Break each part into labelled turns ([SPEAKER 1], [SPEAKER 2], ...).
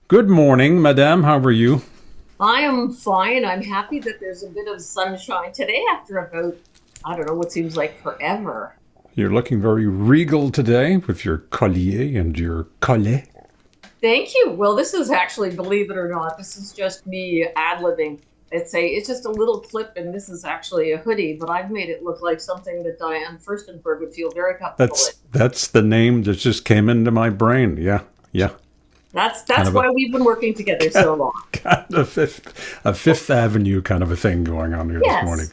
[SPEAKER 1] Good morning, madame. How are you?
[SPEAKER 2] I am fine. I'm happy that there's a bit of sunshine today after about, I don't know, what seems like forever.
[SPEAKER 1] You're looking very regal today with your collier and your collet.
[SPEAKER 2] Thank you. Well, this is actually, believe it or not, this is just me ad-libbing. It's just a little clip, and this is actually a hoodie, but I've made it look like something that Diane Furstenberg would feel very comfortable in.
[SPEAKER 1] That's the name that just came into my brain. Yeah, yeah.
[SPEAKER 2] That's
[SPEAKER 1] Kind
[SPEAKER 2] that's
[SPEAKER 1] of a
[SPEAKER 2] why we've been working together so long.
[SPEAKER 1] kind of Fifth Avenue kind of a thing going on here this morning.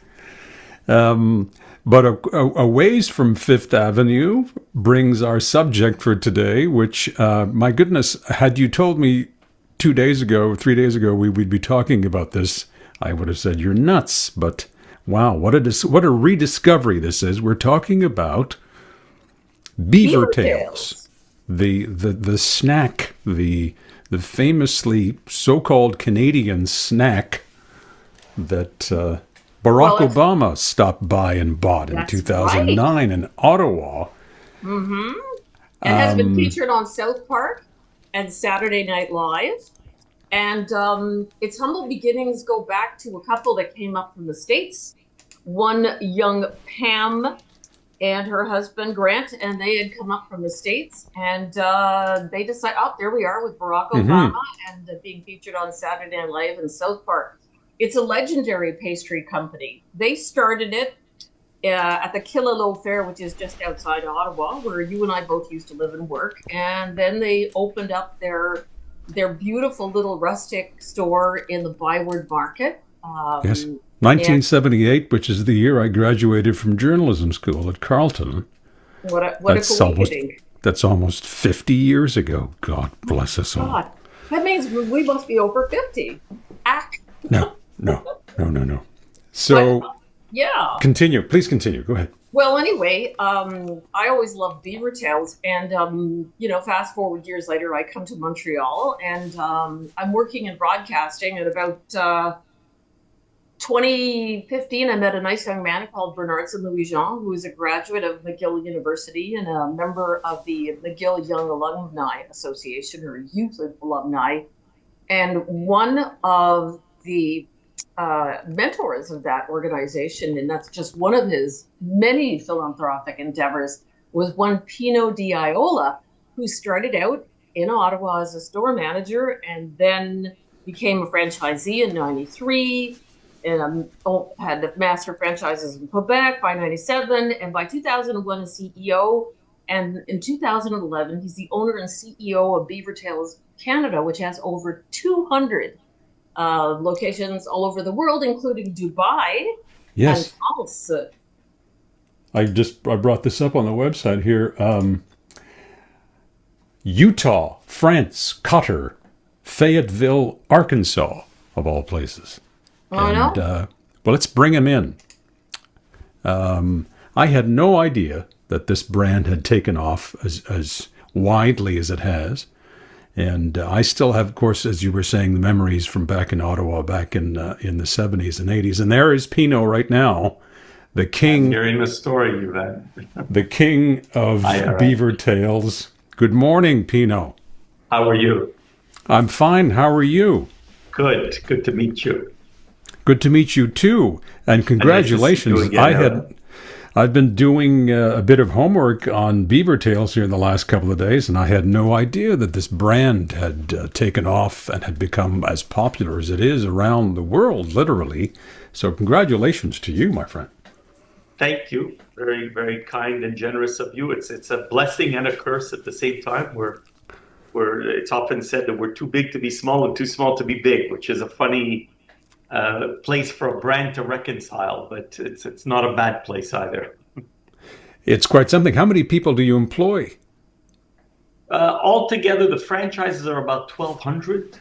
[SPEAKER 2] Yes.
[SPEAKER 1] But a ways from Fifth Avenue brings our subject for today, which, my goodness, had you told me 2 days ago, 3 days ago, we'd be talking about this, I would have said you're nuts. But wow, what a rediscovery this is. We're talking about Beavertails,
[SPEAKER 2] Beavertails.
[SPEAKER 1] the snack, the famously so-called Canadian snack that Barack
[SPEAKER 2] Well, it's
[SPEAKER 1] Obama stopped by and bought in
[SPEAKER 2] that's right.
[SPEAKER 1] 2009 in Ottawa.
[SPEAKER 2] Mm-hmm. And has been featured on South Park and Saturday Night Live. And its humble beginnings go back to a couple that came up from the States. One young Pam and her husband Grant, and they had come up from the States. And they decided, oh, there we are with Barack Obama
[SPEAKER 1] Hmm.
[SPEAKER 2] and being featured on Saturday Night Live and South Park. It's a legendary pastry company. They started it at the Killaloe Fair, which is just outside Ottawa, where you and I both used to live and work. And then they opened up their beautiful little rustic store in the Byward Market.
[SPEAKER 1] Yes,
[SPEAKER 2] And
[SPEAKER 1] 1978, which is the year I graduated from journalism school at Carleton.
[SPEAKER 2] what a
[SPEAKER 1] That's almost
[SPEAKER 2] coincidence.
[SPEAKER 1] that's almost 50 years ago. God bless us all.
[SPEAKER 2] God, that means we must be over 50. Ah,
[SPEAKER 1] No, no, no, no, no.
[SPEAKER 2] but
[SPEAKER 1] So
[SPEAKER 2] yeah.
[SPEAKER 1] continue. Please continue. Go ahead.
[SPEAKER 2] Well, anyway, I always loved Beavertails, and fast forward years later, I come to Montreal, and I'm working in broadcasting. At about 2015, I met a nice young man called Bernard St. Louis Jean, who is a graduate of McGill University and a member of the McGill Young Alumni Association, or Youth Alumni, and one of the mentors of that organization, and that's just one of his many philanthropic endeavors, was one Pino Di Ioia, who started out in Ottawa as a store manager and then became a franchisee in 93 and had master franchises in Quebec by 97, and by 2001 a CEO. And in 2011, he's the owner and CEO of Beavertails Canada, which has over 200 locations all over the world, including Dubai and
[SPEAKER 1] Yes,
[SPEAKER 2] also.
[SPEAKER 1] I brought this up on the website here. Utah, France, Qatar, Fayetteville, Arkansas, of all places.
[SPEAKER 2] Oh
[SPEAKER 1] And
[SPEAKER 2] no,
[SPEAKER 1] well, let's bring him in. I had no idea that this brand had taken off as widely as it has. And I still have, of course, as you were saying, the memories from back in Ottawa, back in the 70s and 80s. And there is Pino right now, the
[SPEAKER 3] I'm
[SPEAKER 1] king,
[SPEAKER 3] hearing the story, Yvan.
[SPEAKER 1] the king of
[SPEAKER 3] Hi, all right.
[SPEAKER 1] Beaver Tails. Good morning, Pino.
[SPEAKER 3] How are you?
[SPEAKER 1] I'm fine. How are you?
[SPEAKER 3] Good. Good to meet you.
[SPEAKER 1] Good to meet you too, and
[SPEAKER 3] And nice to see you
[SPEAKER 1] congratulations.
[SPEAKER 3] again, Aaron.
[SPEAKER 1] I've been doing a bit of homework on Beaver Tails here in the last couple of days, and I had no idea that this brand had taken off and had become as popular as it is around the world, literally. So congratulations to you, my friend.
[SPEAKER 3] Thank you. Very, very kind and generous of you. It's a blessing and a curse at the same time. It's often said that we're too big to be small and too small to be big, which is a funny place for a brand to reconcile, but it's not a bad place either.
[SPEAKER 1] It's quite something. How many people do you employ?
[SPEAKER 3] Altogether, the franchises are about 1,200.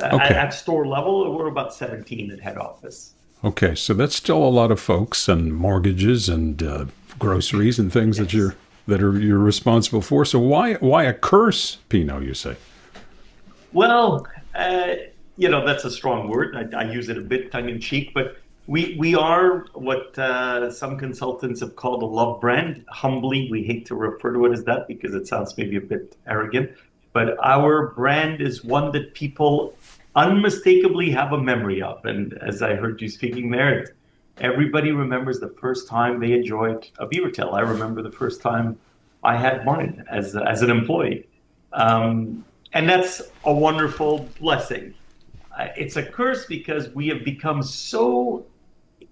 [SPEAKER 1] Okay.
[SPEAKER 3] At store level, we're about 17 at head office.
[SPEAKER 1] Okay, so that's still a lot of folks and mortgages and groceries and things that
[SPEAKER 3] Yes.
[SPEAKER 1] you're responsible for. So why a curse, Pino? You say?
[SPEAKER 3] Well, that's a strong word. I use it a bit tongue in cheek, but we are what some consultants have called a love brand. Humbly, we hate to refer to it as that because it sounds maybe a bit arrogant. but our brand is one that people unmistakably have a memory of. And as I heard you speaking there, everybody remembers the first time they enjoyed a Beavertail. I remember the first time I had mine as an employee. And that's a wonderful blessing. It's a curse because we have become so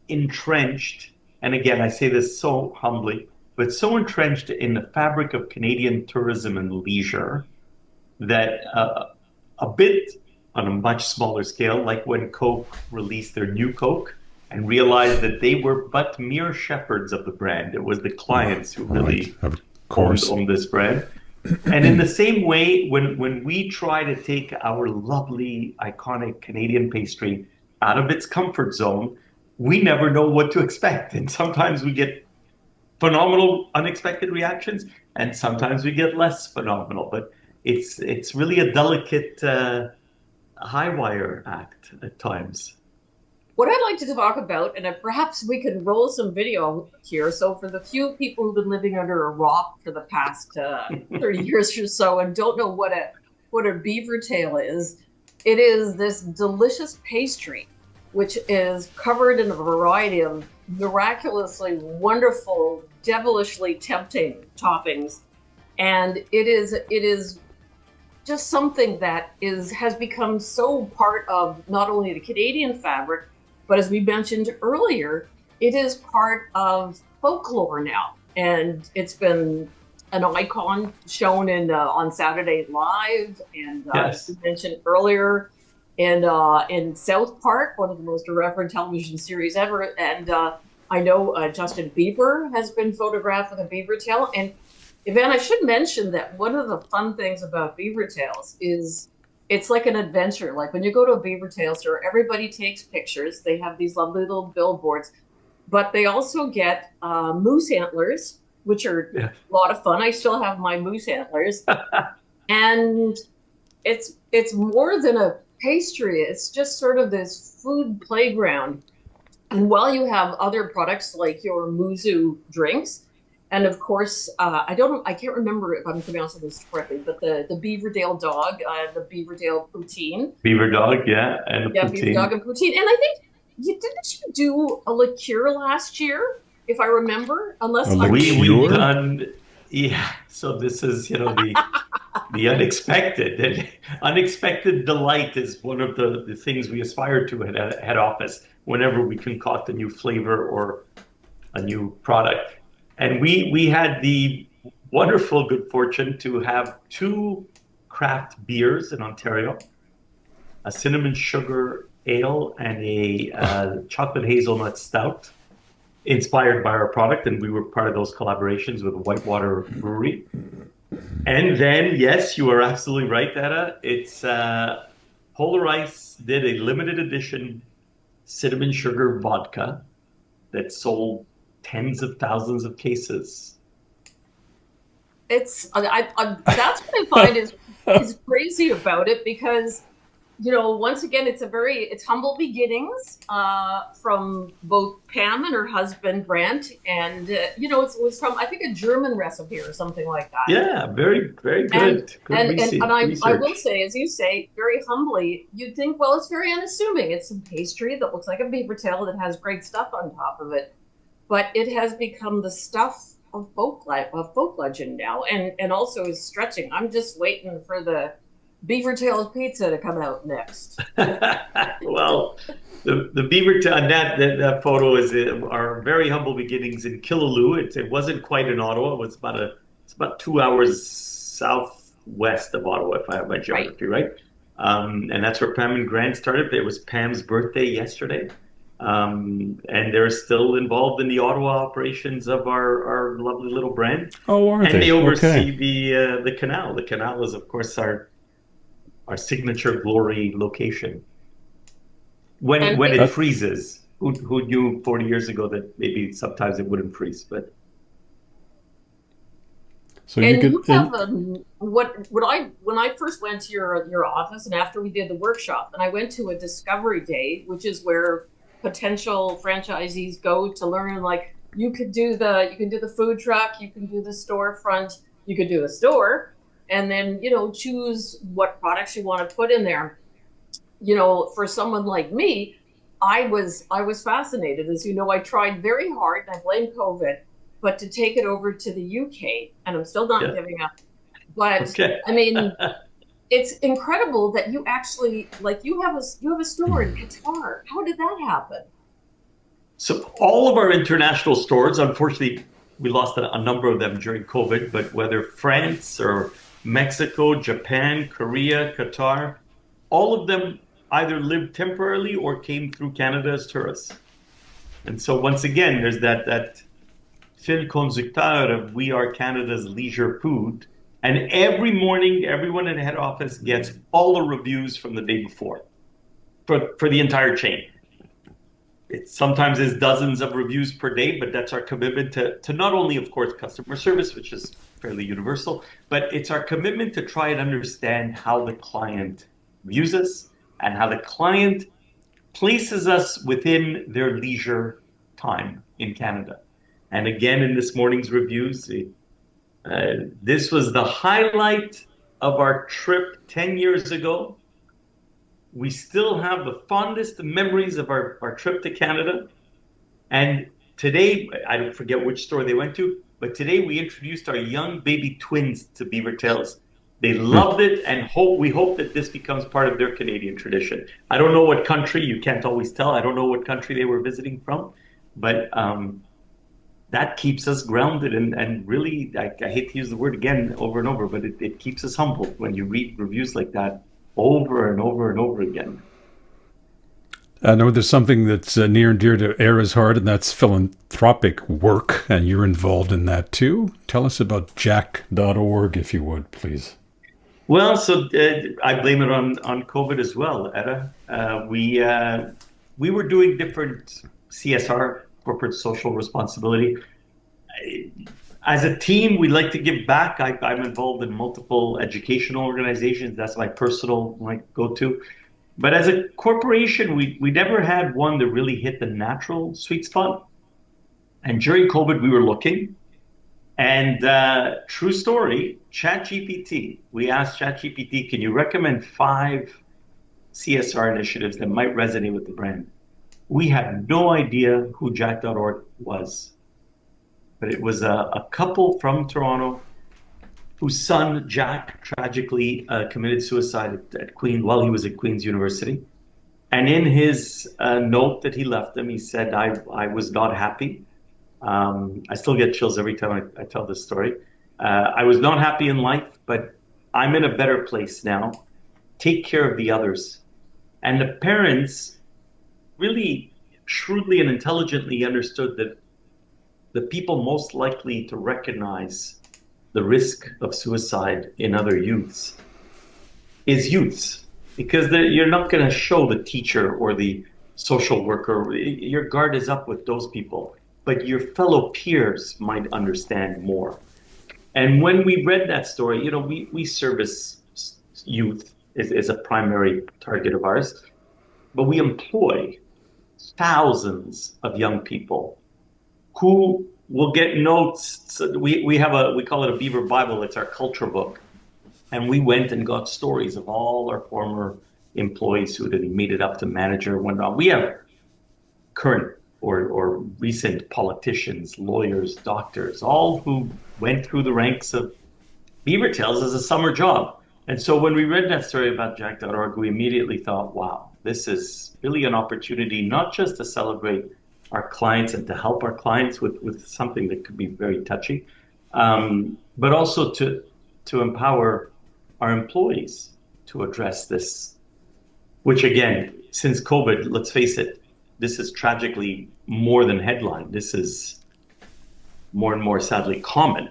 [SPEAKER 3] entrenched, and again, I say this so humbly, but so entrenched in the fabric of Canadian tourism and leisure that a bit on a much smaller scale, like when Coke released their new Coke and realized that they were but mere shepherds of the brand. It was the clients who really owned this brand. And in the same way, when we try to take our lovely, iconic Canadian pastry out of its comfort zone, we never know what to expect. And sometimes we get phenomenal, unexpected reactions, and sometimes we get less phenomenal. But it's really a delicate high wire act at times.
[SPEAKER 2] What I'd like to talk about, and perhaps we can roll some video here. So for the few people who've been living under a rock for the past 30 years or so and don't know what a Beavertail is, it is this delicious pastry, which is covered in a variety of miraculously wonderful, devilishly tempting toppings. And it is just something that has become so part of not only the Canadian fabric, but as we mentioned earlier, it is part of folklore now. And it's been an icon shown on Saturday Night Live, and
[SPEAKER 3] yes.
[SPEAKER 2] as we mentioned earlier, in South Park, one of the most irreverent television series ever. And I know Justin Bieber has been photographed with a Beavertail. And Yvan, I should mention that one of the fun things about Beavertails is it's like an adventure. Like when you go to a Beavertail store, everybody takes pictures. They have these lovely little billboards, but they also get moose antlers, which are a lot of fun. I still have my moose antlers. And it's more than a pastry. It's just sort of this food playground. And while you have other products like your Muzu drinks, and of course, I can't remember if I'm pronouncing this correctly, but the Beavertail dog, the Beavertail poutine.
[SPEAKER 3] Beaver dog, yeah, and
[SPEAKER 2] poutine. Beaver dog and poutine. And I think didn't you do a liqueur last year, if I remember? Unless
[SPEAKER 3] we've done, yeah. So this is the unexpected. And unexpected delight is one of the things we aspire to at head office whenever we concoct a new flavor or a new product. And we had the wonderful good fortune to have 2 craft beers in Ontario, a cinnamon sugar ale and a chocolate hazelnut stout, inspired by our product. And we were part of those collaborations with Whitewater Brewery. And then, yes, you are absolutely right, Etta. It's Polar Ice did a limited edition cinnamon sugar vodka that sold tens of thousands of cases.
[SPEAKER 2] That's what I find is crazy about it, because once again, it's humble beginnings from both Pam and her husband Brent, and it was from, I think, a German recipe or something like that.
[SPEAKER 3] Yeah, very, very good.
[SPEAKER 2] And I will say, as you say, very humbly, you'd think, well, it's very unassuming. It's some pastry that looks like a Beavertail that has great stuff on top of it, but it has become the stuff of folk legend now, and also is stretching. I'm just waiting for the Beavertails pizza to come out next.
[SPEAKER 3] Well, the Beavertail, that photo is our very humble beginnings in Killaloe. It wasn't quite in Ottawa. It was about 2 hours southwest of Ottawa, if I have my geography right. And that's where Pam and Grant started. It was Pam's birthday yesterday. And they're still involved in the Ottawa operations of our lovely little brand.
[SPEAKER 1] Oh, are they?
[SPEAKER 3] And they oversee the canal. The canal is, of course, our signature glory location. When it freezes, who knew 40 years ago that maybe sometimes it wouldn't freeze? But
[SPEAKER 1] so
[SPEAKER 2] when I first went to your office, and after we did the workshop, and I went to a discovery day, which is where potential franchisees go to learn, like, you can do the food truck, you can do the storefront, you could do the store. and then, choose what products you want to put in there. For someone like me, I was fascinated. As you know, I tried very hard, and I blame COVID, but to take it over to the UK, and I'm still not
[SPEAKER 3] Yeah.
[SPEAKER 2] giving up. But
[SPEAKER 3] Okay.
[SPEAKER 2] I mean, it's incredible that you actually, like, you have a store in Qatar. How did that happen?
[SPEAKER 3] So all of our international stores, unfortunately, we lost a number of them during COVID, but whether France or Mexico, Japan, Korea, Qatar, all of them either lived temporarily or came through Canada as tourists. And so once again, there's that fil conducteur of we are Canada's leisure food. And every morning, everyone in head office gets all the reviews from the day before for the entire chain. It sometimes is dozens of reviews per day, but that's our commitment to not only, of course, customer service, which is fairly universal, but it's our commitment to try and understand how the client views us and how the client places us within their leisure time in Canada. And again, in this morning's reviews, this was the highlight of our trip 10 years ago. We still have the fondest memories of our trip to Canada. And today, I don't forget which store they went to, but today we introduced our young baby twins to Beavertails. They loved it, and we hope that this becomes part of their Canadian tradition. I don't know what country, you can't always tell. I don't know what country they were visiting from, but that keeps us grounded and really, I hate to use the word again over and over, but it keeps us humbled when you read reviews like that over and over and over again.
[SPEAKER 1] I know there's something that's near and dear to Era's heart, and that's philanthropic work, and you're involved in that too. Tell us about jack.org, if you would, please.
[SPEAKER 3] Well, so I blame it on COVID as well, Era. We were doing different CSR, corporate social responsibility. As a team, we like to give back. I'm involved in multiple educational organizations. That's my personal go-to. But as a corporation, we never had one that really hit the natural sweet spot. And during COVID, we were looking. And true story, ChatGPT. We asked ChatGPT, can you recommend 5 CSR initiatives that might resonate with the brand? We had no idea who Jack.org was. But it was a couple from Toronto whose son, Jack, tragically committed suicide at Queen while he was at Queen's University. And in his note that he left them, he said, I was not happy. I still get chills every time I tell this story. I was not happy in life, but I'm in a better place now. Take care of the others. And the parents really shrewdly and intelligently understood that the people most likely to recognize the risk of suicide in other youths is youths, because you're not going to show the teacher or the social worker. Your guard is up with those people, but your fellow peers might understand more. And when we read that story, we service youth is a primary target of ours, but we employ thousands of young people who will get notes. So we call it a Beaver Bible. It's our culture book. And we went and got stories of all our former employees who had made it up to manager and whatnot. We have current or recent politicians, lawyers, doctors, all who went through the ranks of Beavertails as a summer job. And so when we read that story about Jack.org, we immediately thought, wow, this is really an opportunity not just to celebrate our clients and to help our clients with something that could be very touchy, but also to empower our employees to address this, which again, since COVID, let's face it, this is tragically more than headline. This is more and more sadly common.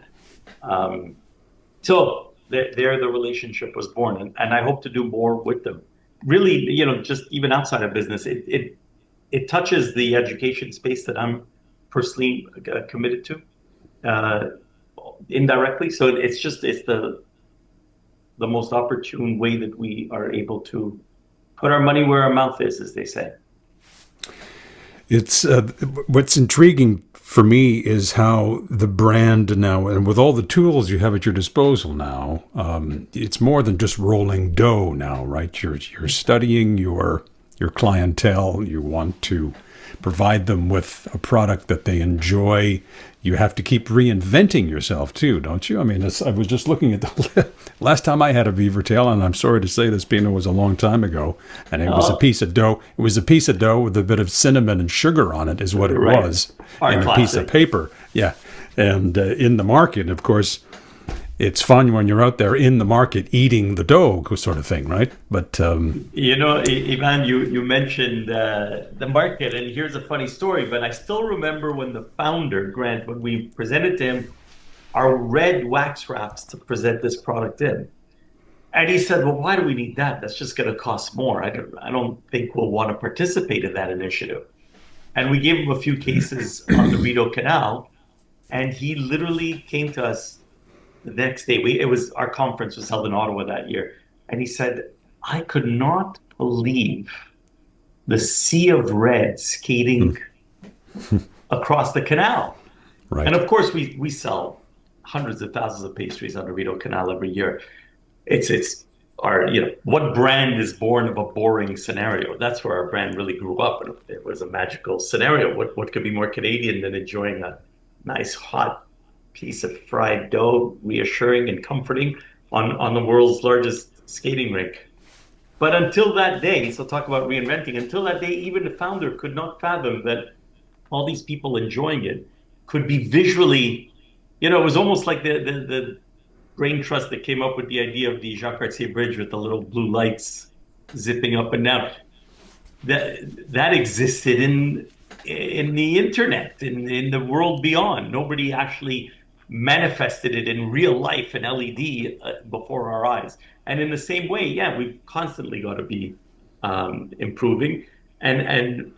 [SPEAKER 3] So there the relationship was born, and I hope to do more with them. Really, just even outside of business, it touches the education space that I'm personally committed to indirectly. So it's the most opportune way that we are able to put our money where our mouth is, as they say.
[SPEAKER 1] It's what's intriguing for me is how the brand now, and with all the tools you have at your disposal now, it's more than just rolling dough now, right? You're studying your clientele. You want to provide them with a product that they enjoy. You have to keep reinventing yourself too, don't you? I mean, I was just looking at the last time I had a Beavertail, and I'm sorry to say this, Pino, was a long time ago, and it was a piece of dough. It was a piece of dough with a bit of cinnamon and sugar on it, is what it was, and a piece of paper. Yeah, and in the market, of course, it's fun when you're out there in the market eating the dough, sort of thing, right? But
[SPEAKER 3] Yvan, you mentioned the market, and here's a funny story. But I still remember when the founder, Grant, when we presented to him our red wax wraps to present this product in, and he said, "Well, why do we need that? That's just going to cost more. I don't think we'll want to participate in that initiative." And we gave him a few cases on the Rideau Canal, and he literally came to us the next day. Our conference was held in Ottawa that year, and he said, "I could not believe the sea of red skating across the canal."
[SPEAKER 1] right.
[SPEAKER 3] And of course, we sell hundreds of thousands of pastries on the Rideau Canal every year. It's our, what brand is born of a boring scenario? That's where our brand really grew up, and it was a magical scenario. What could be more Canadian than enjoying a nice hot piece of fried dough, reassuring and comforting on the world's largest skating rink? But until that day, so talk about reinventing, until that day, even the founder could not fathom that all these people enjoying it could be visually, it was almost like the brain trust that came up with the idea of the Jacques Cartier Bridge with the little blue lights zipping up and down. That existed in the internet, in the world beyond. Nobody actually manifested it in real life in LED before our eyes. And in the same way, we've constantly got to be improving. And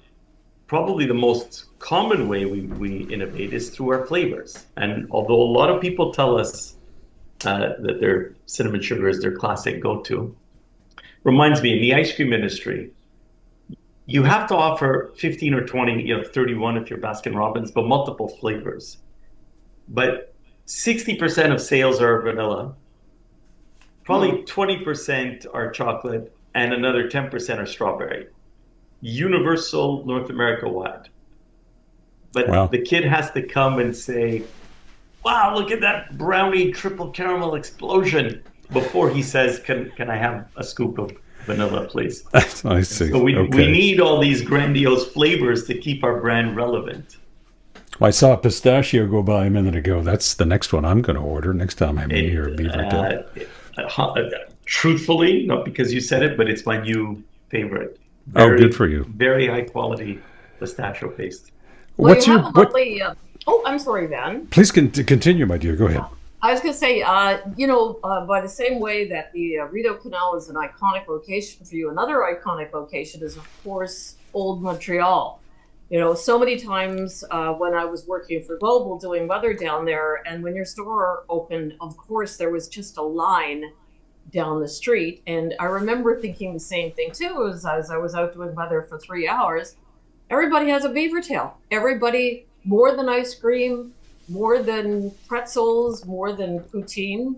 [SPEAKER 3] probably the most common way we innovate is through our flavors. And although a lot of people tell us that their cinnamon sugar is their classic go-to, reminds me, in the ice cream industry, you have to offer 15 or 20, 31 if you're Baskin Robbins, but multiple flavors. But 60% of sales are vanilla, probably 20% are chocolate, and another 10% are strawberry. Universal North America wide. But the kid has to come and say, "Wow, look at that brownie triple caramel explosion," before he says, can I have a scoop of vanilla, please?
[SPEAKER 1] I see.
[SPEAKER 3] So we need all these grandiose flavors to keep our brand relevant.
[SPEAKER 1] Well, I saw a pistachio go by a minute ago. That's the next one I'm going to order next time I'm in here, Beavertail.
[SPEAKER 3] Truthfully, not because you said it, but it's my new favorite.
[SPEAKER 1] Good for you.
[SPEAKER 3] Very high quality pistachio paste.
[SPEAKER 2] Well, I'm sorry, Van.
[SPEAKER 1] Please continue, my dear. Go ahead.
[SPEAKER 2] I was going to say, by the same way that the Rideau Canal is an iconic location for you, another iconic location is, of course, Old Montreal. So many times when I was working for Global doing weather down there, and when your store opened, of course, there was just a line down the street. And I remember thinking the same thing, too, as I was out doing weather for 3 hours. Everybody has a Beavertail. Everybody, more than ice cream, more than pretzels, more than poutine.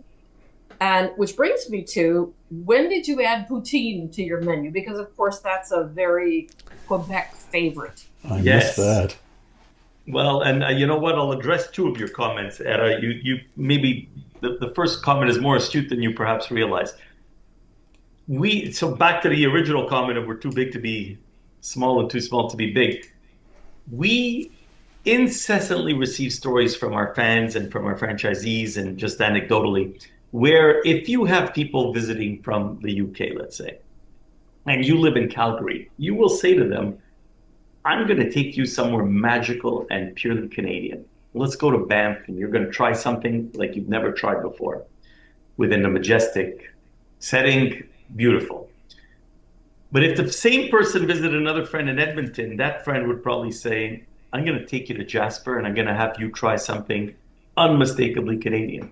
[SPEAKER 2] And which brings me to, when did you add poutine to your menu? Because, of course, that's a very Quebec favorite.
[SPEAKER 1] I missed that.
[SPEAKER 3] Well, and you know what? I'll address two of your comments, Era. You maybe the first comment is more astute than you perhaps realize. So back to the original comment of we're too big to be small and too small to be big. We incessantly receive stories from our fans and from our franchisees, and just anecdotally, where if you have people visiting from the UK, let's say, and you live in Calgary, you will say to them, "I'm going to take you somewhere magical and purely Canadian. Let's go to Banff, and you're going to try something like you've never tried before, within a majestic setting, beautiful." But if the same person visited another friend in Edmonton, that friend would probably say, "I'm going to take you to Jasper, and I'm going to have you try something unmistakably Canadian."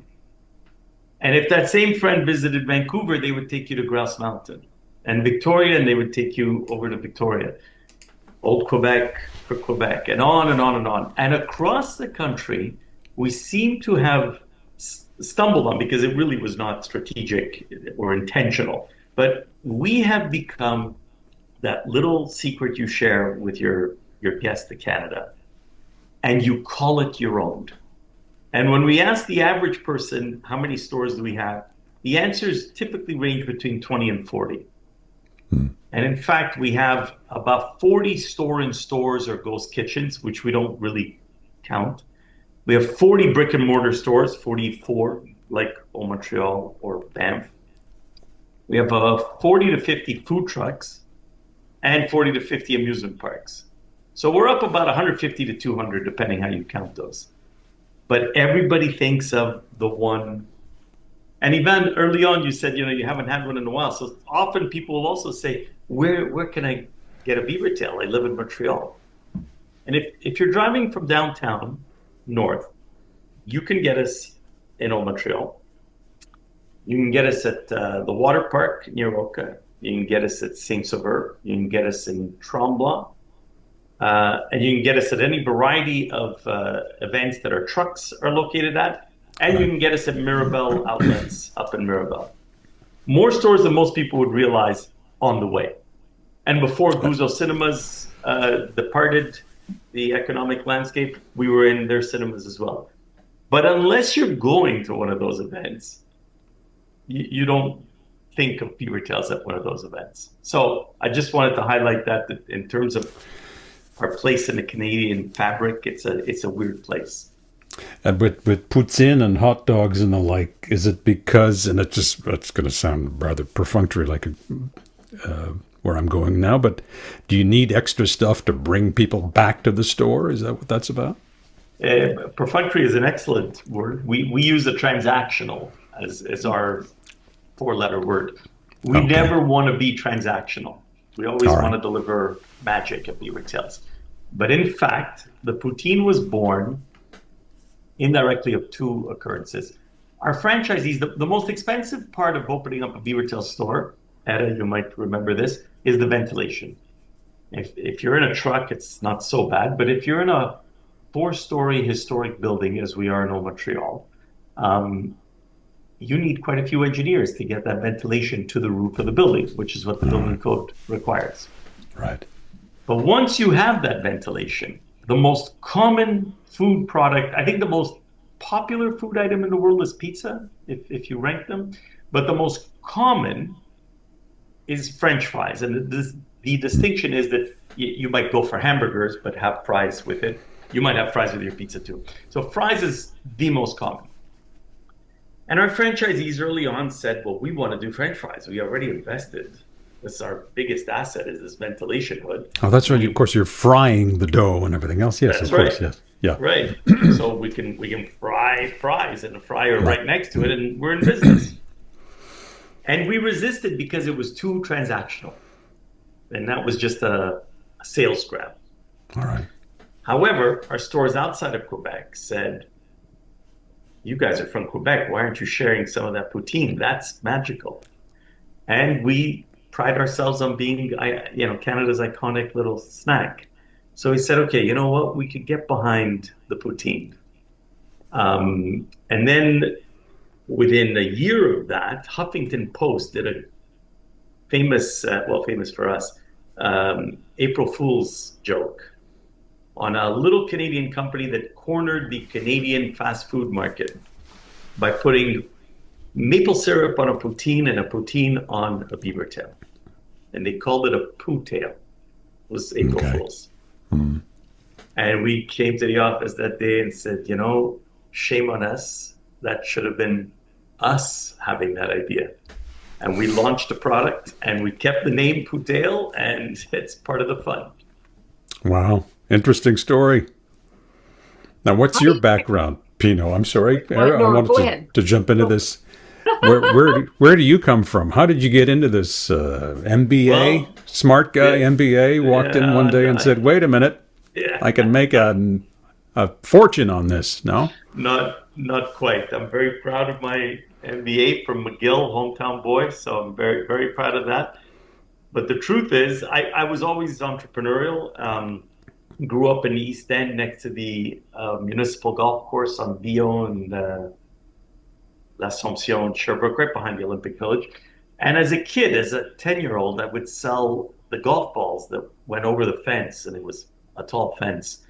[SPEAKER 3] And if that same friend visited Vancouver, they would take you to Grouse Mountain, and Victoria, and they would take you over to Victoria. Old Quebec for Quebec, and on and on and on. And across the country, we seem to have stumbled on, because it really was not strategic or intentional, but we have become that little secret you share with your guest to Canada, and you call it your own. And when we ask the average person, how many stores do we have? The answers typically range between 20 and 40. And in fact, we have about 40 store-in-stores or ghost kitchens, which we don't really count. We have 40 brick and mortar stores, 44, like Montreal or Banff. We have 40 to 50 food trucks and 40 to 50 amusement parks. So we're up about 150 to 200, depending how you count those. But everybody thinks of the one. And Yvan, early on, you said, you haven't had one in a while. So often people will also say, where can I get a Beavertail? I live in Montreal. And if you're driving from downtown north, you can get us in Montreal. You can get us at the water park near Boquer. You can get us at Saint-Sauveur. You can get us in Tremblant. And you can get us at any variety of events that our trucks are located at. And you can get us at Mirabel outlets up in Mirabel. More stores than most people would realize on the way. And before Guzzo Cinemas departed the economic landscape, we were in their cinemas as well. But unless you're going to one of those events, you don't think of Beavertails at one of those events. So I just wanted to highlight that in terms of our place in the Canadian fabric, it's a weird place.
[SPEAKER 1] And with poutine and hot dogs and the like, is it because, and it's going to sound rather perfunctory, like where I'm going now, but do you need extra stuff to bring people back to the store? Is that what that's about?
[SPEAKER 3] Perfunctory is an excellent word. We use a transactional as our four-letter word. We never want to be transactional. We always want to deliver magic at Beavertails. But in fact, the poutine was born indirectly of two occurrences. Our franchisees, the most expensive part of opening up a Beavertails store, Etta, you might remember this, is the ventilation. If you're in a truck, it's not so bad. But if you're in a 4-story historic building, as we are in Montreal, you need quite a few engineers to get that ventilation to the roof of the building, which is what the building code requires.
[SPEAKER 1] Right.
[SPEAKER 3] But once you have that ventilation, the most common food product, I think the most popular food item in the world is pizza, if you rank them. But the most common is French fries. And the distinction is that you might go for hamburgers, but have fries with it. You might have fries with your pizza too. So fries is the most common. And our franchisees early on said, well, we want to do French fries. We already invested. That's our biggest asset, is this ventilation hood.
[SPEAKER 1] Oh, that's right. Of course, you're frying the dough and everything else. Yes,
[SPEAKER 3] that's
[SPEAKER 1] of course.
[SPEAKER 3] Right.
[SPEAKER 1] Yes. Yeah.
[SPEAKER 3] Right. So we can fry fries in a fryer right next to it, and we're in business. And we resisted because it was too transactional. And that was just a sales grab.
[SPEAKER 1] All right.
[SPEAKER 3] However, our stores outside of Quebec said, you guys are from Quebec. Why aren't you sharing some of that poutine? That's magical. And we pride ourselves on being, Canada's iconic little snack. So we said, okay, you know what? We could get behind the poutine. And then within a year of that, Huffington Post did a famous for us, April Fool's joke on a little Canadian company that cornered the Canadian fast food market by putting maple syrup on a poutine and a poutine on a Beavertail. And they called it a poo-tail. It was April Fool's. Mm. And we came to the office that day and said, shame on us. That should have been us having that idea. And we launched the product, and we kept the name Poo-tail, and it's part of the fun.
[SPEAKER 1] Wow. Interesting story. Now, what's your background, Pino? I'm sorry. I wanted to jump into this. Where do you come from? How did you get into this MBA? Well, smart guy, MBA, walked in one day and said, wait a minute, I can make a fortune on this. No?
[SPEAKER 3] Not quite. I'm very proud of my MBA from McGill, hometown boy, so I'm very, very proud of that. But the truth is, I was always entrepreneurial. Grew up in the East End next to the municipal golf course on Vio and L'Assomption and Sherbrooke, right behind the Olympic Village. And as a kid, as a 10-year-old, I would sell the golf balls that went over the fence, and it was a tall fence.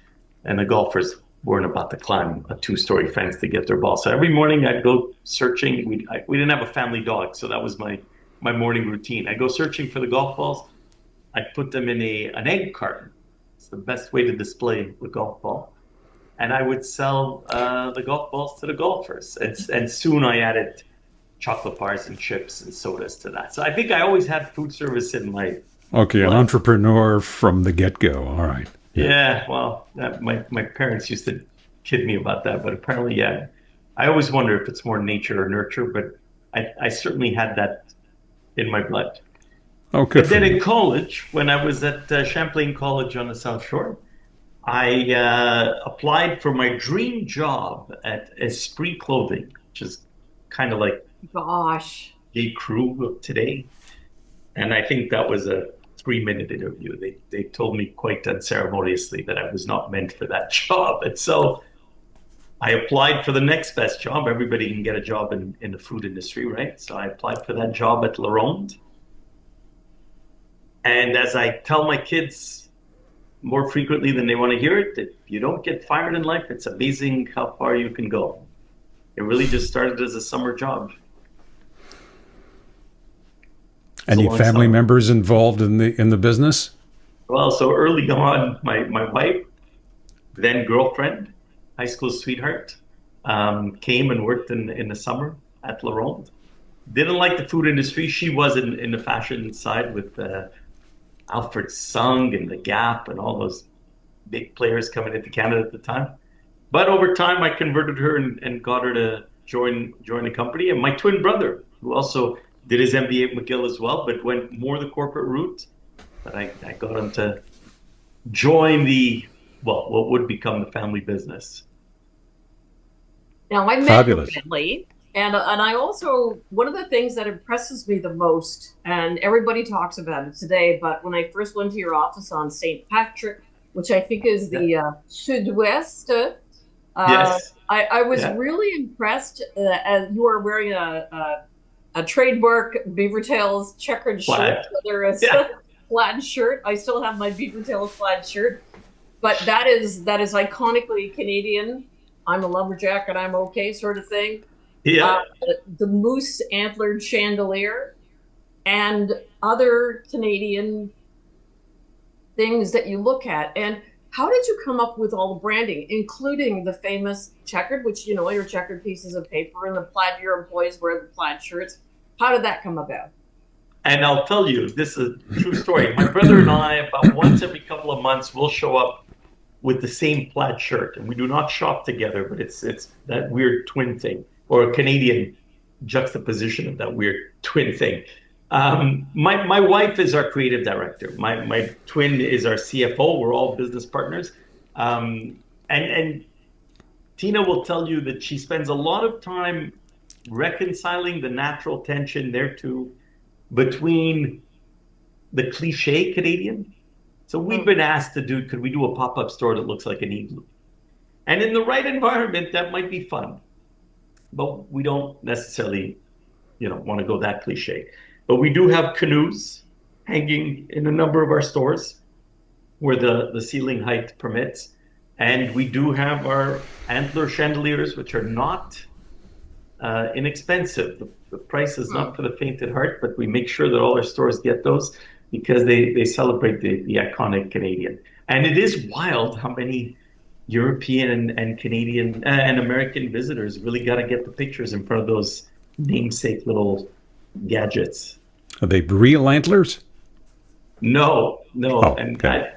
[SPEAKER 3] And the golfers weren't about to climb a 2-story fence to get their ball. So every morning I'd go searching. We didn't have a family dog, so that was my morning routine. I'd go searching for the golf balls. I'd put them in an egg carton. It's the best way to display the golf ball. And I would sell the golf balls to the golfers. And soon I added chocolate bars and chips and sodas to that. So I think I always had food service in my
[SPEAKER 1] Okay,
[SPEAKER 3] life.
[SPEAKER 1] an entrepreneur from the get-go. All right.
[SPEAKER 3] Yeah, well, my parents used to kid me about that, but apparently, yeah. I always wonder if it's more nature or nurture, but I certainly had that in my blood.
[SPEAKER 1] Oh, good
[SPEAKER 3] But
[SPEAKER 1] for
[SPEAKER 3] then in
[SPEAKER 1] you.
[SPEAKER 3] college, when I was at Champlain College on the South Shore, I applied for my dream job at Esprit Clothing, which is kind of like
[SPEAKER 2] Gosh.
[SPEAKER 3] J. Crew of today. And I think that was a 3-minute interview. They told me quite unceremoniously that I was not meant for that job. And so I applied for the next best job. Everybody can get a job in the food industry, right? So I applied for that job at La Ronde. And as I tell my kids more frequently than they want to hear it, that you don't get fired in life. It's amazing how far you can go. It really just started as a summer job.
[SPEAKER 1] Any
[SPEAKER 3] long
[SPEAKER 1] family
[SPEAKER 3] summer.
[SPEAKER 1] members involved in the business?
[SPEAKER 3] Well, so early on, my wife, then girlfriend, high school sweetheart, came and worked in the summer at La Ronde. Didn't like the food industry. She was in the fashion side with Alfred Sung and The Gap and all those big players coming into Canada at the time. But over time, I converted her and got her to join the company. And my twin brother, who also did his MBA at McGill as well, but went more the corporate route. But I got him to join what would become the family business.
[SPEAKER 2] Now, I met
[SPEAKER 1] Fabulous.
[SPEAKER 2] your family, and I also, one of the things that impresses me the most, and everybody talks about it today, but when I first went to your office on St. Patrick, which I think is the Sud-Ouest,
[SPEAKER 3] Yes.
[SPEAKER 2] I was
[SPEAKER 3] Yeah.
[SPEAKER 2] really impressed as you were wearing a trademark Beavertails checkered
[SPEAKER 3] Plaid.
[SPEAKER 2] shirt, whether it's
[SPEAKER 3] Yeah.
[SPEAKER 2] a plaid shirt. I still have my Beavertails plaid shirt, but that is iconically Canadian. I'm a lumberjack and I'm okay, sort of thing.
[SPEAKER 3] Yeah.
[SPEAKER 2] The moose antlered chandelier and other Canadian things that you look at. And how did you come up with all the branding, including the famous checkered, which, your checkered pieces of paper, and the plaid, your employees wear the plaid shirts? How did that come about?
[SPEAKER 3] And I'll tell you, this is a true story. My brother and I, about once every couple of months, will show up with the same plaid shirt. And we do not shop together, but it's that weird twin thing, or a Canadian juxtaposition of that weird twin thing. My wife is our creative director. My twin is our CFO. We're all business partners. And Tina will tell you that she spends a lot of time reconciling the natural tension there too between the cliche Canadian. So we've been asked could we do a pop-up store that looks like an igloo? And in the right environment, that might be fun. But we don't necessarily, want to go that cliche. But we do have canoes hanging in a number of our stores where the ceiling height permits. And we do have our antler chandeliers, which are not inexpensive. The price is not for the faint at heart, but we make sure that all our stores get those because they celebrate the iconic Canadian. And it is wild how many European and Canadian and American visitors really got to get the pictures in front of those namesake little gadgets.
[SPEAKER 1] Are they real antlers?
[SPEAKER 3] No.
[SPEAKER 1] Oh,
[SPEAKER 3] And
[SPEAKER 1] okay.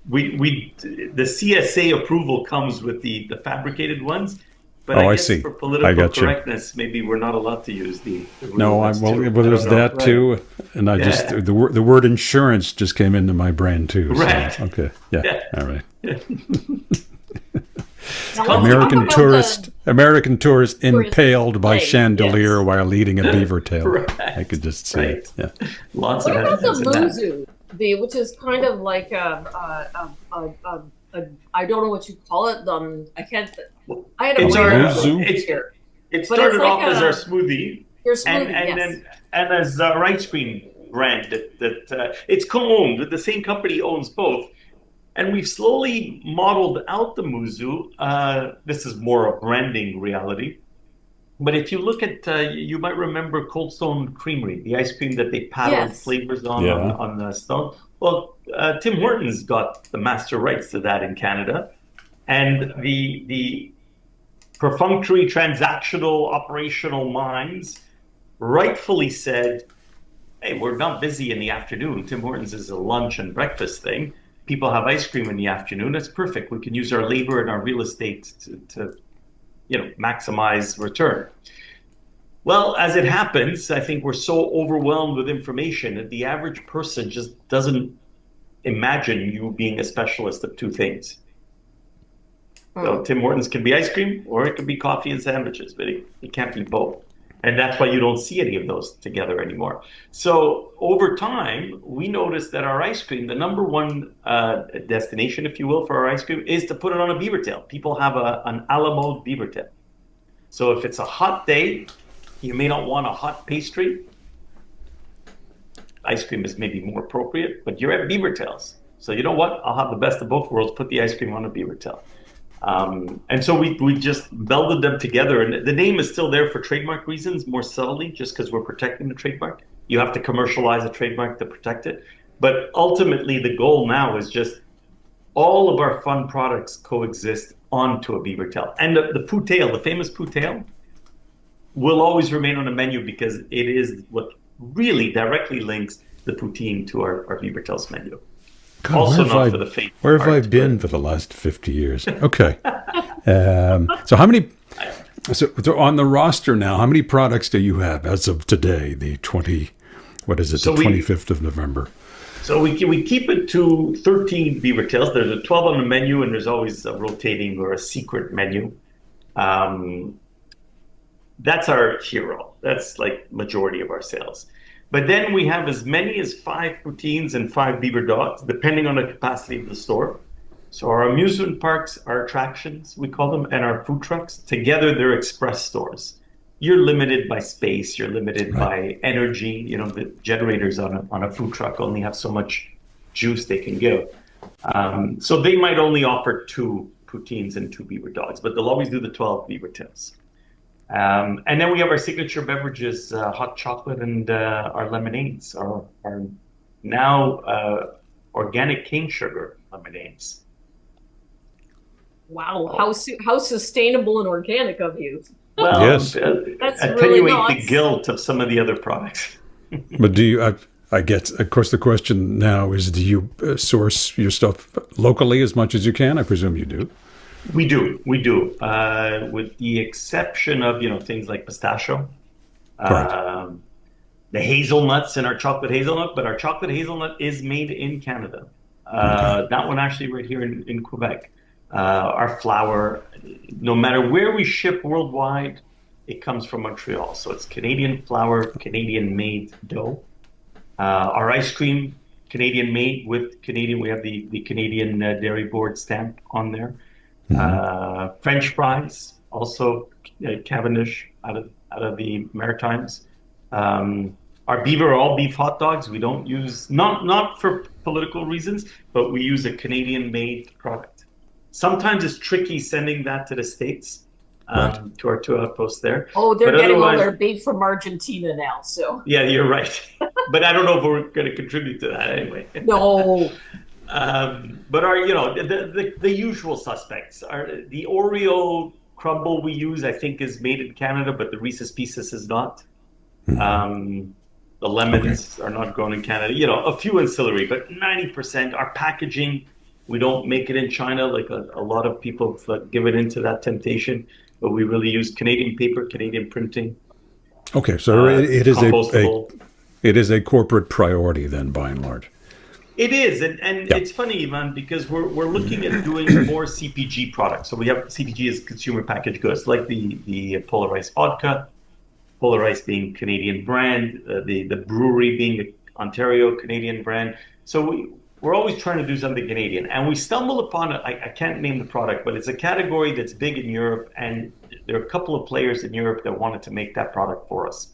[SPEAKER 3] the CSA approval comes with the fabricated ones. But
[SPEAKER 1] Oh, I
[SPEAKER 3] guess
[SPEAKER 1] see.
[SPEAKER 3] for
[SPEAKER 1] I
[SPEAKER 3] political
[SPEAKER 1] got you.
[SPEAKER 3] correctness, maybe we're not allowed to use the real
[SPEAKER 1] No,
[SPEAKER 3] ones too.
[SPEAKER 1] well, there's
[SPEAKER 3] I don't know.
[SPEAKER 1] that
[SPEAKER 3] Right.
[SPEAKER 1] too, and I just
[SPEAKER 3] Yeah.
[SPEAKER 1] the word insurance just came into my brain too. So,
[SPEAKER 3] Right.
[SPEAKER 1] okay. Yeah.
[SPEAKER 3] Yeah.
[SPEAKER 1] All right.
[SPEAKER 2] Now, let's talk about
[SPEAKER 1] American tourist impaled by
[SPEAKER 2] play.
[SPEAKER 1] chandelier
[SPEAKER 2] Yes.
[SPEAKER 1] while eating a beaver tail.
[SPEAKER 3] Right.
[SPEAKER 1] I could just see
[SPEAKER 3] Right.
[SPEAKER 1] it. Yeah.
[SPEAKER 3] Lots
[SPEAKER 2] What
[SPEAKER 3] of
[SPEAKER 2] about the
[SPEAKER 3] evidence in that.
[SPEAKER 2] muzu, which is kind of like I don't know what you call it. I can't. I had a
[SPEAKER 3] It's
[SPEAKER 2] brain
[SPEAKER 3] our
[SPEAKER 1] Muzu?
[SPEAKER 2] here.
[SPEAKER 3] It
[SPEAKER 2] But
[SPEAKER 3] started
[SPEAKER 2] it's like
[SPEAKER 3] off as our smoothie,
[SPEAKER 2] Your smoothie,
[SPEAKER 3] and
[SPEAKER 2] yes.
[SPEAKER 3] then and as our ice cream brand that it's co-owned. The same company owns both, and we've slowly modeled out the muzu. This is more a branding reality. But if you look at, you might remember Cold Stone Creamery, the ice cream that they paddled
[SPEAKER 2] Yes.
[SPEAKER 3] flavors
[SPEAKER 1] Yeah.
[SPEAKER 3] on the stone. Well, Tim Hortons got the master rights to that in Canada, and the perfunctory, transactional, operational minds rightfully said, "Hey, we're not busy in the afternoon. Tim Hortons is a lunch and breakfast thing. People have ice cream in the afternoon. That's perfect. We can use our labor and our real estate to maximize return." Well, as it happens, I think we're so overwhelmed with information that the average person just doesn't imagine you being a specialist of two things. So Tim Hortons can be ice cream or it can be coffee and sandwiches, but it can't be both. And that's why you don't see any of those together anymore. So over time, we noticed that our ice cream, the number one destination, if you will, for our ice cream is to put it on a beaver tail. People have an a la mode beaver tail. So if it's a hot day, you may not want a hot pastry. Ice cream is maybe more appropriate, but you're at beaver tails. So you know what? I'll have the best of both worlds, put the ice cream on a beaver tail. And so we just melded them together. And the name is still there for trademark reasons, more subtly, just because we're protecting the trademark. You have to commercialize a trademark to protect it. But ultimately, the goal now is just all of our fun products coexist onto a beaver tail. And the poo tail, the famous poo tail, will always remain on the menu because it is what really directly links the poutine to our beaver tails menu.
[SPEAKER 1] God,
[SPEAKER 3] Also not for the faint
[SPEAKER 1] where have I
[SPEAKER 3] heart,
[SPEAKER 1] been for the last 50 years? Okay. So how many, so on the roster now, how many products do you have as of today, the 25th of November?
[SPEAKER 3] So we keep it to 13 beaver tails. There's a 12 on the menu, and there's always a rotating or a secret menu. That's our hero. That's like majority of our sales. But then we have as many as 5 poutines and 5 beaver dogs, depending on the capacity of the store. So our amusement parks, our attractions, we call them, and our food trucks, together they're express stores. You're limited by space, you're limited by energy. You know, the generators on a food truck only have so much juice they can give. So they might only offer 2 poutines and 2 beaver dogs, but they'll always do the 12 beaver tails. And then we have our signature beverages, hot chocolate and our lemonades, our now organic cane sugar lemonades.
[SPEAKER 2] Wow, how sustainable and organic of you.
[SPEAKER 3] Well,
[SPEAKER 1] Yes.
[SPEAKER 2] That's
[SPEAKER 3] attenuate
[SPEAKER 2] really
[SPEAKER 3] the
[SPEAKER 2] nice.
[SPEAKER 3] guilt of some of the other products.
[SPEAKER 1] But do you, I guess, of course, the question now is, do you source your stuff locally as much as you can? I presume you do.
[SPEAKER 3] We do. With the exception of, things like pistachio,
[SPEAKER 1] Right.
[SPEAKER 3] the hazelnuts and our chocolate hazelnut, but our chocolate hazelnut is made in Canada. That one actually right here in Quebec. Our flour, no matter where we ship worldwide, it comes from Montreal. So it's Canadian flour, Canadian made dough. Our ice cream, Canadian made with Canadian, we have the Canadian Dairy Board stamp on there. French fries, also Cavendish out of the Maritimes. Our beaver all beef hot dogs, we don't use, not for political reasons, but we use a Canadian made product. Sometimes it's tricky sending that to the States, to our two outposts there.
[SPEAKER 2] Oh, they're
[SPEAKER 3] But
[SPEAKER 2] getting all
[SPEAKER 3] otherwise-
[SPEAKER 2] their beef from Argentina now, so.
[SPEAKER 3] Yeah, you're right. But I don't know if we're going to contribute to that anyway.
[SPEAKER 2] No.
[SPEAKER 3] But our, the usual suspects are the Oreo crumble we use, I think, is made in Canada, but the Reese's Pieces is not. The lemons are not grown in Canada. A few ancillary, but 90%. Our packaging, we don't make it in China, like a lot of people have given into that temptation. But we really use Canadian paper, Canadian printing.
[SPEAKER 1] Okay, so it is
[SPEAKER 3] compostable.
[SPEAKER 1] it is a corporate priority then, by and large.
[SPEAKER 3] It is, and
[SPEAKER 1] Yeah.
[SPEAKER 3] it's funny, Yvan, because we're looking at doing more CPG products. So we have CPG as consumer packaged goods, like the Polar Ice vodka, Polar Ice being Canadian brand, the brewery being an Ontario Canadian brand. So we're always trying to do something Canadian, and we stumble upon it. I can't name the product, but it's a category that's big in Europe, and there are a couple of players in Europe that wanted to make that product for us.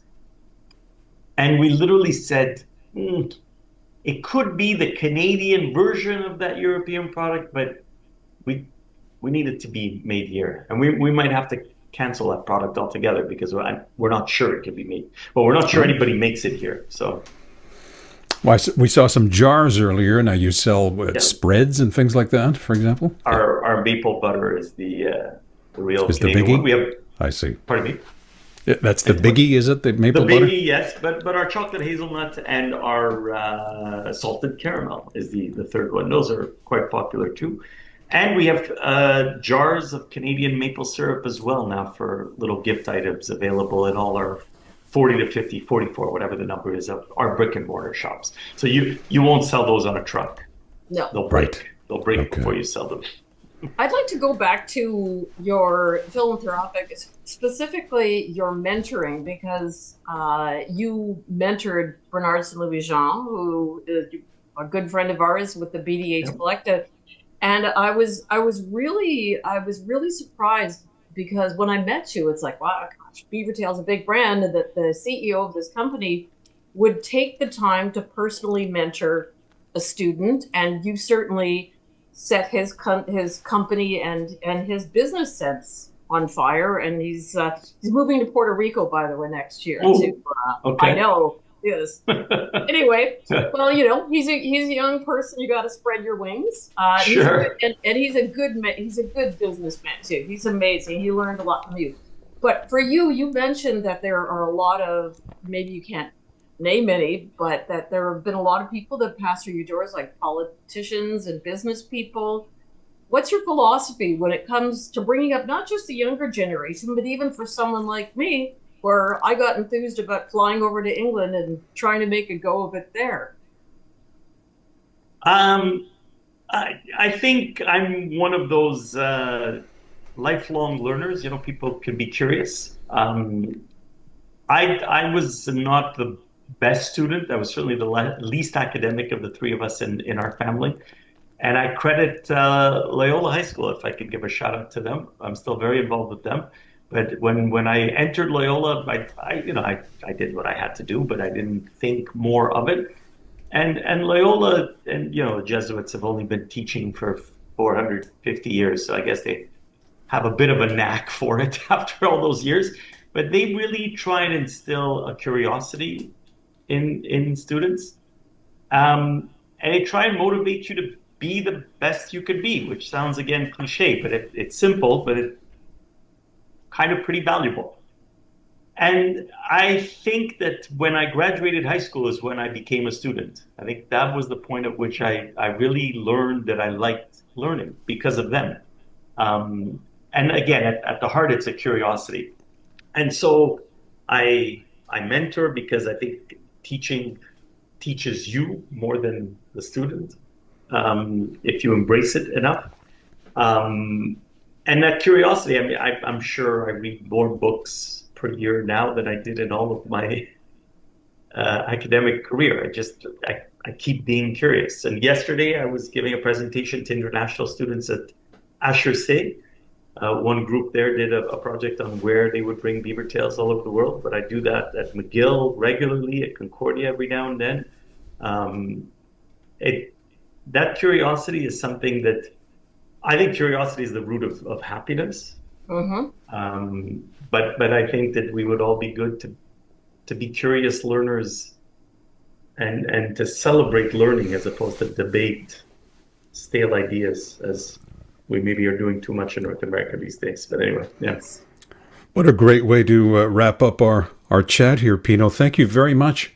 [SPEAKER 3] And we literally said, it could be the Canadian version of that European product, but we we need it to be made here, and we might have to cancel that product altogether because we're not sure it can be made. Well, we're not sure anybody makes it here. So
[SPEAKER 1] Well, we saw some jars earlier. Now you sell
[SPEAKER 3] yeah,
[SPEAKER 1] spreads and things like that, for example. Yeah.
[SPEAKER 3] our maple butter is the real
[SPEAKER 1] Is the
[SPEAKER 3] Canadian one.
[SPEAKER 1] biggie?
[SPEAKER 3] We have,
[SPEAKER 1] I see.
[SPEAKER 3] pardon me.
[SPEAKER 1] Yeah, that's the
[SPEAKER 3] It's what?
[SPEAKER 1] biggie, is it? The
[SPEAKER 3] The
[SPEAKER 1] maple butter?
[SPEAKER 3] biggie, yes, but our chocolate hazelnut and our salted caramel is the third one. Those are quite popular too. And we have jars of Canadian maple syrup as well now for little gift items available in all our 40 to 50, 44, whatever the number is of our brick and mortar shops. So you won't sell those on a truck.
[SPEAKER 2] No.
[SPEAKER 3] They'll
[SPEAKER 1] Right.
[SPEAKER 3] break. They'll break
[SPEAKER 1] Okay.
[SPEAKER 3] before you sell them.
[SPEAKER 2] I'd like to go back to your philanthropic, specifically your mentoring, because you mentored Bernard St. Louis Jean, who is a good friend of ours with the BDH
[SPEAKER 3] Yep.
[SPEAKER 2] Collective. And I was really surprised because when I met you, it's like, wow, gosh, Beavertails is a big brand, and that the CEO of this company would take the time to personally mentor a student, and you certainly set his company and his business sense on fire. And he's moving to Puerto Rico, by the way, next year.
[SPEAKER 3] Oh,
[SPEAKER 2] To,
[SPEAKER 3] okay.
[SPEAKER 2] I know, yes. Anyway, well, you know, he's a young person. You got to spread your wings.
[SPEAKER 3] Sure.
[SPEAKER 2] And he's a good businessman too. He's amazing. He learned a lot from you. But for you, you mentioned that there are a lot of, maybe you can't name any, but that there have been a lot of people that pass through your doors, like politicians and business people. What's your philosophy when it comes to bringing up not just the younger generation, but even for someone like me, where I got enthused about flying over to England and trying to make a go of it there?
[SPEAKER 3] I think I'm one of those lifelong learners. You know, people can be curious. I was not the best student. I was certainly the least academic of the three of us in our family. And I credit Loyola High School, if I could give a shout out to them. I'm still very involved with them. But when I entered Loyola, I did what I had to do, but I didn't think more of it. And Loyola and the Jesuits have only been teaching for 450 years, so I guess they have a bit of a knack for it after all those years. But they really try and instill a curiosity in students, and they try and motivate you to be the best you could be, which sounds again cliche, but it's simple, but it's kind of pretty valuable. And I think that when I graduated high school is when I became a student. I think that was the point at which I really learned that I liked learning because of them. And again, at the heart, it's a curiosity. And so I mentor because I think teaching teaches you more than the student, if you embrace it enough. And that curiosity, I mean, I'm sure I read more books per year now than I did in all of my academic career. I keep being curious. And yesterday I was giving a presentation to international students at HEC. One group there did a project on where they would bring Beavertails all over the world, but I do that at McGill regularly, at Concordia every now and then. That curiosity is something that I think curiosity is the root of happiness.
[SPEAKER 2] Mm-hmm.
[SPEAKER 3] But I think that we would all be good to be curious learners and to celebrate learning as opposed to debate stale ideas, as we maybe are doing too much in North America these days. But anyway, yes.
[SPEAKER 1] What a great way to wrap up our chat here, Pino. Thank you very much.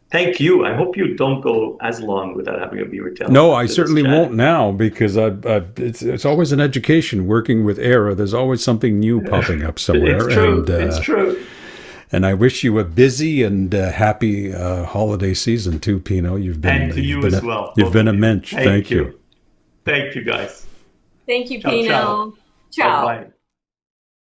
[SPEAKER 3] Thank you. I hope you don't go as long without having a Beavertail.
[SPEAKER 1] No, I certainly won't now, because it's always an education working with Era. There's always something new popping up somewhere.
[SPEAKER 3] It's true.
[SPEAKER 1] And,
[SPEAKER 3] It's true.
[SPEAKER 1] And I wish you a busy and happy holiday season too, Pino.
[SPEAKER 3] And to you as well.
[SPEAKER 1] You've been a mensch. Thank you.
[SPEAKER 3] Thank you, guys.
[SPEAKER 2] Thank you,
[SPEAKER 3] Ciao,
[SPEAKER 2] Pino.
[SPEAKER 3] ciao.
[SPEAKER 2] Ciao.
[SPEAKER 3] Bye-bye.